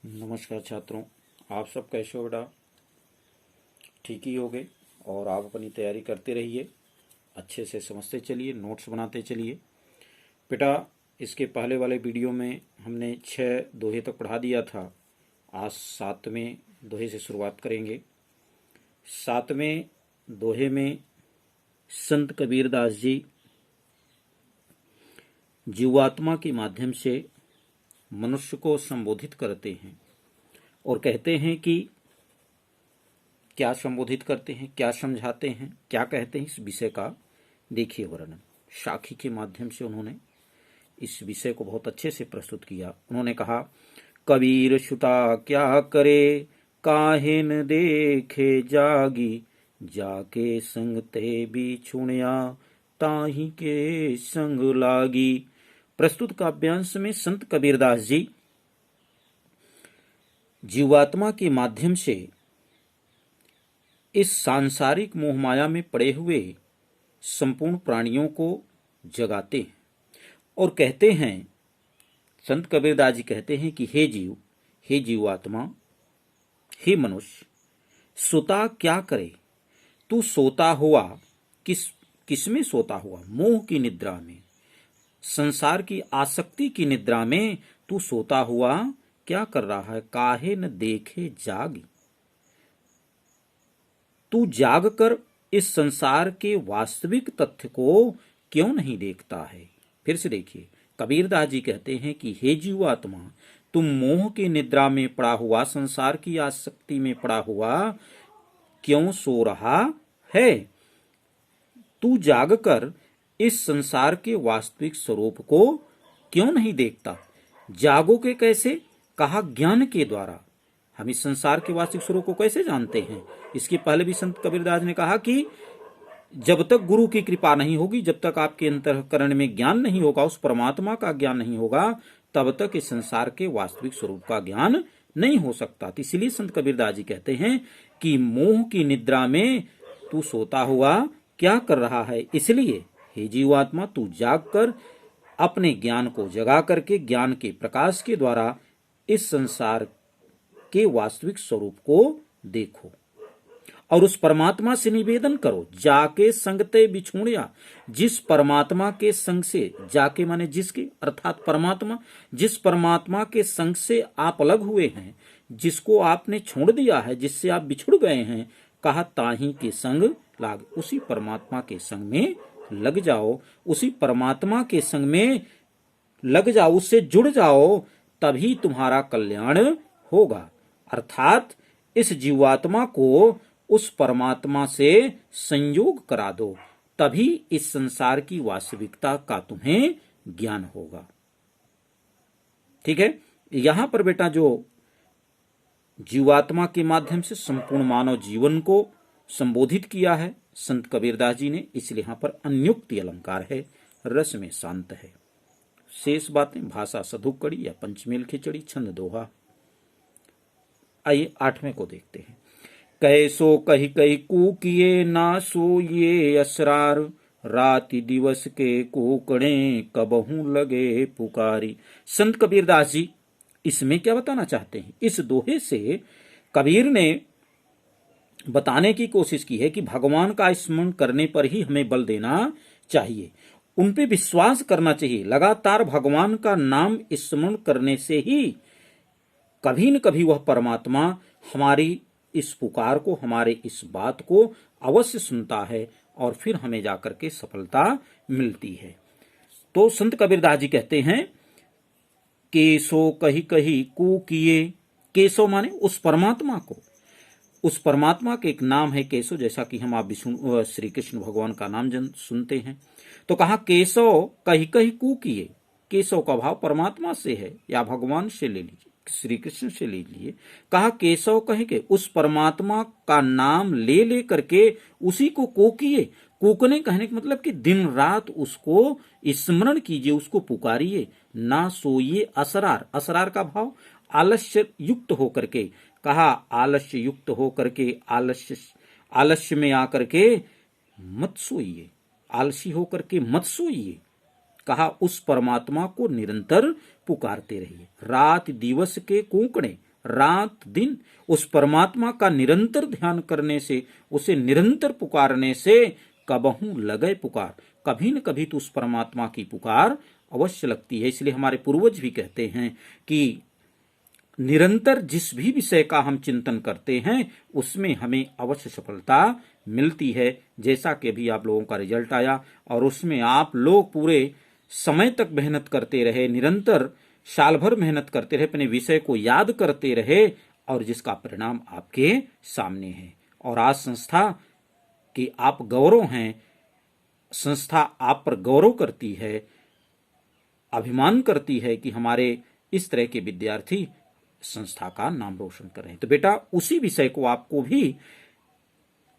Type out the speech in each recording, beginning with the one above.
नमस्कार छात्रों। आप सब कैसे हो बेटा? ठीक ही होगे। और आप अपनी तैयारी करते रहिए, अच्छे से समझते चलिए, नोट्स बनाते चलिए बेटा। इसके पहले वाले वीडियो में हमने 6 दोहे तक पढ़ा दिया था। आज 7वें दोहे से शुरुआत करेंगे। 7वें दोहे में संत कबीरदास जी जीवात्मा के माध्यम से मनुष्य को संबोधित करते हैं और कहते हैं कि क्या संबोधित करते हैं, क्या समझाते हैं, क्या कहते हैं, इस विषय का देखिए वर्णन। साखी के माध्यम से उन्होंने इस विषय को बहुत अच्छे से प्रस्तुत किया। उन्होंने कहा, कबीर सुता क्या करे, काहे न देखे जागी, जाके संग ते बिछुणिया, ताही के संग लागी। प्रस्तुत काव्यांश में संत कबीरदास जी जीवात्मा के माध्यम से इस सांसारिक मोहमाया में पड़े हुए संपूर्ण प्राणियों को जगाते हैं और कहते हैं, संत कबीरदास जी कहते हैं कि हे जीव, हे जीवात्मा, हे मनुष्य, सोता क्या करे? तू सोता हुआ किसमें सोता हुआ? मोह की निद्रा में, संसार की आसक्ति की निद्रा में तू सोता हुआ क्या कर रहा है? काहे न देखे जागी, तू जाग कर इस संसार के वास्तविक तथ्य को क्यों नहीं देखता है? फिर से देखिए, कबीरदास जी कहते हैं कि हे जीवात्मा, तुम मोह की निद्रा में पड़ा हुआ, संसार की आसक्ति में पड़ा हुआ क्यों सो रहा है? तू जाग कर इस संसार के वास्तविक स्वरूप को क्यों नहीं देखता? जागोगे कैसे? कहा, ज्ञान के द्वारा। हम इस संसार के वास्तविक स्वरूप को कैसे जानते हैं? इसके पहले भी संत कबीरदास ने कहा कि जब तक गुरु की कृपा नहीं होगी, जब तक आपके अंतःकरण में ज्ञान नहीं होगा, उस परमात्मा का ज्ञान नहीं होगा, तब तक इस संसार के वास्तविक स्वरूप का ज्ञान नहीं हो सकता। तो इसलिए संत कबीरदास जी कहते हैं कि मोह की निद्रा में तू सोता हुआ क्या कर रहा है? इसलिए हे जीवात्मा, तू जाग कर अपने ज्ञान को जगा करके, ज्ञान के प्रकाश के द्वारा इस संसार के वास्तविक स्वरूप को देखो और उस परमात्मा से निवेदन करो। जाके संगते बिछुड़िया, जिस परमात्मा के संग से, जाके माने जिसके, अर्थात परमात्मा, जिस परमात्मा के संग से आप अलग हुए हैं, जिसको आपने छोड़ दिया है, जिससे आप बिछुड़ गए हैं, कहा ताही के संग लाग, उसी परमात्मा के संग में लग जाओ, उसी परमात्मा के संग में लग जाओ, उससे जुड़ जाओ, तभी तुम्हारा कल्याण होगा। अर्थात इस जीवात्मा को उस परमात्मा से संयोग करा दो, तभी इस संसार की वास्तविकता का तुम्हें ज्ञान होगा। ठीक है। यहां पर बेटा जो जीवात्मा के माध्यम से संपूर्ण मानव जीवन को संबोधित किया है संत कबीरदास जी ने, इसलिए यहां पर अन्युक्ति अलंकार है, रस में शांत है। शेष बातें भाषा सधुकड़ी या पंचमेल खिचड़ी, छंद दोहा। आइए 8वें को देखते हैं। कैसो कही कही कूकिए, ना सो ये असरार, राति दिवस के कोकड़े, कबहू लगे पुकारी। संत कबीरदास जी इसमें क्या बताना चाहते हैं? इस दोहे से कबीर ने बताने की कोशिश की है कि भगवान का स्मरण करने पर ही हमें बल देना चाहिए, उन पे विश्वास करना चाहिए। लगातार भगवान का नाम स्मरण करने से ही कभी न कभी वह परमात्मा हमारी इस पुकार को, हमारे इस बात को अवश्य सुनता है और फिर हमें जाकर के सफलता मिलती है। तो संत कबीरदास जी कहते हैं, केसो कही कही कू किए। केसो माने उस परमात्मा को, उस परमात्मा के एक नाम है केशव, जैसा कि हम आप विष्णु श्री कृष्ण भगवान का नाम सुनते हैं। तो कहा केशव कही कही कू किए। केशव का भाव परमात्मा से है या भगवान से ले लीजिए, श्री कृष्ण से ले लीजिए। कहा केशव कहे के उस परमात्मा का नाम ले ले करके उसी को कोकिए। कूकने कहने का मतलब कि दिन रात उसको स्मरण कीजिए, उसको पुकारिए। ना सोइए असरार, असरार का भाव आलस्य युक्त होकर के। कहा आलस्य युक्त होकर के, आलस्य में आकर के मत सोइए, आलसी होकर के मत सोइए। कहा उस परमात्मा को निरंतर पुकारते रहिए। रात दिवस के कूकड़े, रात दिन उस परमात्मा का निरंतर ध्यान करने से, उसे निरंतर पुकारने से कबहू लगे पुकार, कभी न कभी तो उस परमात्मा की पुकार अवश्य लगती है। इसलिए हमारे पूर्वज भी कहते हैं कि निरंतर जिस भी विषय का हम चिंतन करते हैं उसमें हमें अवश्य सफलता मिलती है। जैसा कि अभी आप लोगों का रिजल्ट आया और उसमें आप लोग पूरे समय तक मेहनत करते रहे, निरंतर साल भर मेहनत करते रहे, अपने विषय को याद करते रहे और जिसका परिणाम आपके सामने है। और आज संस्था कि आप गौरव हैं, संस्था आप पर गौरव करती है, अभिमान करती है कि हमारे इस तरह के विद्यार्थी संस्था का नाम रोशन कर रहे हैं। तो बेटा उसी विषय को आपको भी,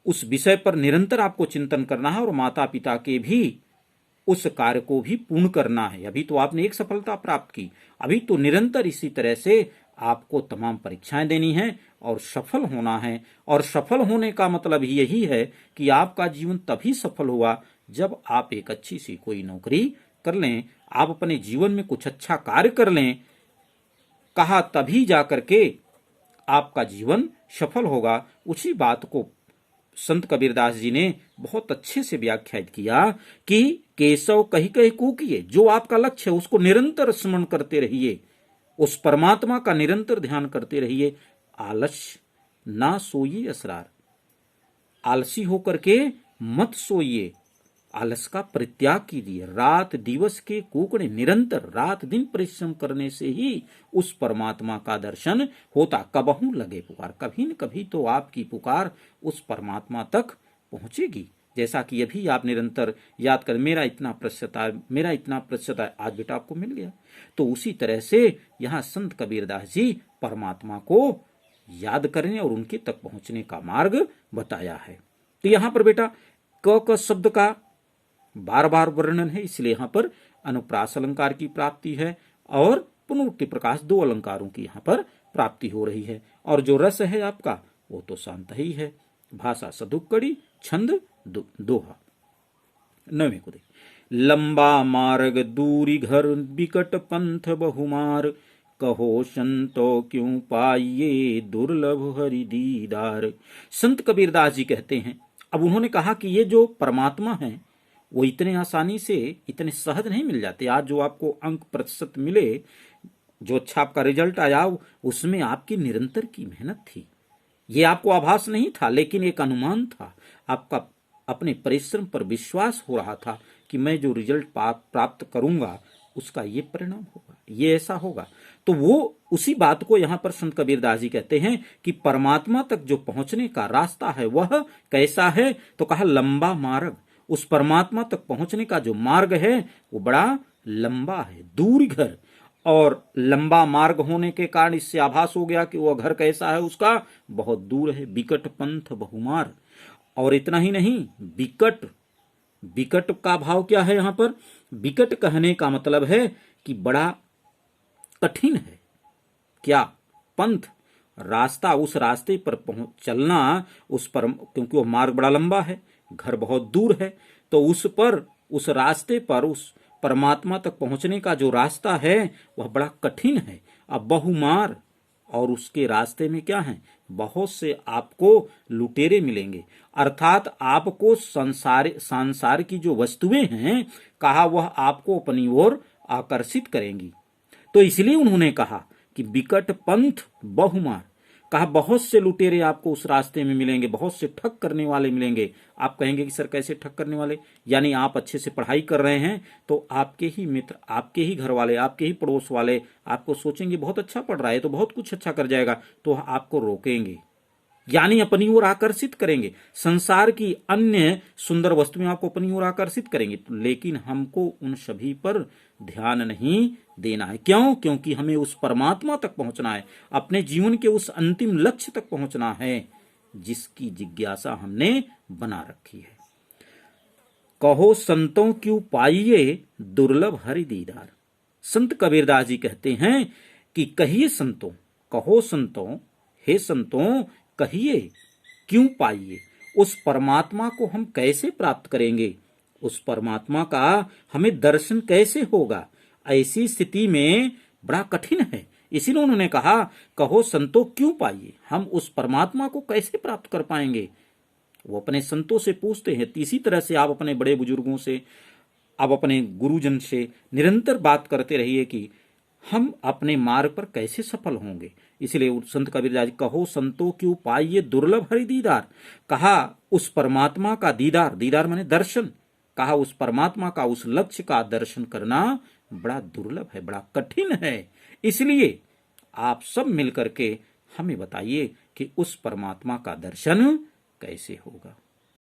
उस विषय पर निरंतर आपको चिंतन करना है और माता पिता के भी उस कार्य को भी पूर्ण करना है। अभी तो आपने एक सफलता प्राप्त की, अभी तो निरंतर इसी तरह से आपको तमाम परीक्षाएं देनी है और सफल होना है। और सफल होने का मतलब यही है कि आपका जीवन तभी सफल हुआ जब आप एक अच्छी सी कोई नौकरी कर लें, आप अपने जीवन में कुछ अच्छा कार्य कर लें, कहा तभी जाकर के आपका जीवन सफल होगा। उसी बात को संत कबीरदास जी ने बहुत अच्छे से व्याख्यात किया कि केशव कही कही कूकिए, जो आपका लक्ष्य है उसको निरंतर स्मरण करते रहिए, उस परमात्मा का निरंतर ध्यान करते रहिए। आलस्य ना सोइए असरार, आलसी होकर के मत सोइए, आलस का परित्याग कीजिए। रात दिवस के कूकड़े, निरंतर रात दिन परिश्रम करने से ही उस परमात्मा का दर्शन होता। कबहू लगे पुकार, कभी न कभी तो आपकी पुकार उस परमात्मा तक पहुंचेगी। जैसा कि अभी आप निरंतर याद कर, मेरा इतना प्रतिशत है, मेरा इतना प्रतिशत है, आज बेटा आपको मिल गया। तो उसी तरह से यहाँ संत कबीरदास जी परमात्मा को याद करने और उनके तक पहुंचने का मार्ग बताया है। तो यहाँ पर बेटा क शब्द का बार बार वर्णन है, इसलिए यहाँ पर अनुप्रास अलंकार की प्राप्ति है और पुनरुक्ति प्रकाश, दो अलंकारों की यहाँ पर प्राप्ति हो रही है। और जो रस है आपका वो तो शांत ही है। भाषा सदुक्कड़ी, छंद दोहा। 9वें को देख, लंबा मार्ग दूरी घर बिकट पंथ बहुमार, कहो संतो क्यों पाइये दुर्लभ हरि दीदार। संत कबीरदास जी कहते हैं, अब उन्होंने कहा कि ये जो परमात्मा है वो इतने आसानी से, इतने सहज नहीं मिल जाते। आज जो आपको अंक प्रतिशत मिले, जो अच्छा आपका रिजल्ट आया, उसमें आपकी निरंतर की मेहनत थी। ये आपको आभास नहीं था, लेकिन एक अनुमान था, आपका अपने परिश्रम पर विश्वास हो रहा था कि मैं जो रिजल्ट प्राप्त करूंगा उसका ये परिणाम होगा, ये ऐसा होगा। तो वो उसी बात को यहाँ पर संत कबीरदास जी कहते हैं कि परमात्मा तक जो पहुंचने का रास्ता है वह कैसा है, तो कहा लंबा मार्ग। उस परमात्मा तक पहुंचने का जो मार्ग है वो बड़ा लंबा है, दूर घर। और लंबा मार्ग होने के कारण इससे आभास हो गया कि वह घर कैसा है, उसका बहुत दूर है। बिकट पंथ बहुमार, और इतना ही नहीं, बिकट, बिकट का भाव क्या है यहाँ पर? बिकट कहने का मतलब है कि बड़ा कठिन है। क्या? पंथ, रास्ता, उस रास्ते पर चलना, उस पर, क्योंकि वो मार्ग बड़ा लंबा है, घर बहुत दूर है, तो उस पर, उस रास्ते पर, उस परमात्मा तक पहुंचने का जो रास्ता है वह बड़ा कठिन है। अब बहुमार, और उसके रास्ते में क्या है? बहुत से आपको लुटेरे मिलेंगे, अर्थात आपको संसार की जो वस्तुएं हैं, कहा वह आपको अपनी ओर आकर्षित करेंगी। तो इसलिए उन्होंने कहा कि बिकट पंथ बहुमार, कहा बहुत से लुटेरे आपको उस रास्ते में मिलेंगे, बहुत से ठग करने वाले मिलेंगे। आप कहेंगे कि सर कैसे ठग करने वाले? यानी आप अच्छे से पढ़ाई कर रहे हैं तो आपके ही मित्र, आपके ही घर वाले, आपके ही पड़ोस वाले आपको सोचेंगे बहुत अच्छा पढ़ रहा है तो बहुत कुछ अच्छा कर जाएगा, तो आपको रोकेंगे, यानी अपनी ओर आकर्षित करेंगे। संसार की अन्य सुंदर वस्तुएं आपको अपनी ओर आकर्षित करेंगी, लेकिन हमको उन सभी पर ध्यान नहीं देना है। क्यों? क्योंकि हमें उस परमात्मा तक पहुंचना है, अपने जीवन के उस अंतिम लक्ष्य तक पहुंचना है जिसकी जिज्ञासा हमने बना रखी है। कहो संतों क्यों पाइये दुर्लभ हरि दीदार। संत कबीरदास जी कहते हैं कि कहिए संतों, कहो संतों, हे संतों कहिए, क्यों पाइए, उस परमात्मा को हम कैसे प्राप्त करेंगे, उस परमात्मा का हमें दर्शन कैसे होगा। ऐसी स्थिति में बड़ा कठिन है, इसीलिए उन्होंने कहा, कहो संतो क्यों पाइए, हम उस परमात्मा को कैसे प्राप्त कर पाएंगे। वो अपने संतों से पूछते हैं। इसी तरह से आप अपने बड़े बुजुर्गों से, आप अपने गुरुजन से निरंतर बात करते रहिए कि हम अपने मार्ग पर कैसे सफल होंगे। इसलिए संत कबीरदास, कहो संतो क्यों पाइए दुर्लभ हरि दीदार, कहा उस परमात्मा का दीदार, दीदार माने दर्शन, कहा उस परमात्मा का, उस लक्ष्य का दर्शन करना बड़ा दुर्लभ है, बड़ा कठिन है। इसलिए आप सब मिलकर के हमें बताइए कि उस परमात्मा का दर्शन कैसे होगा।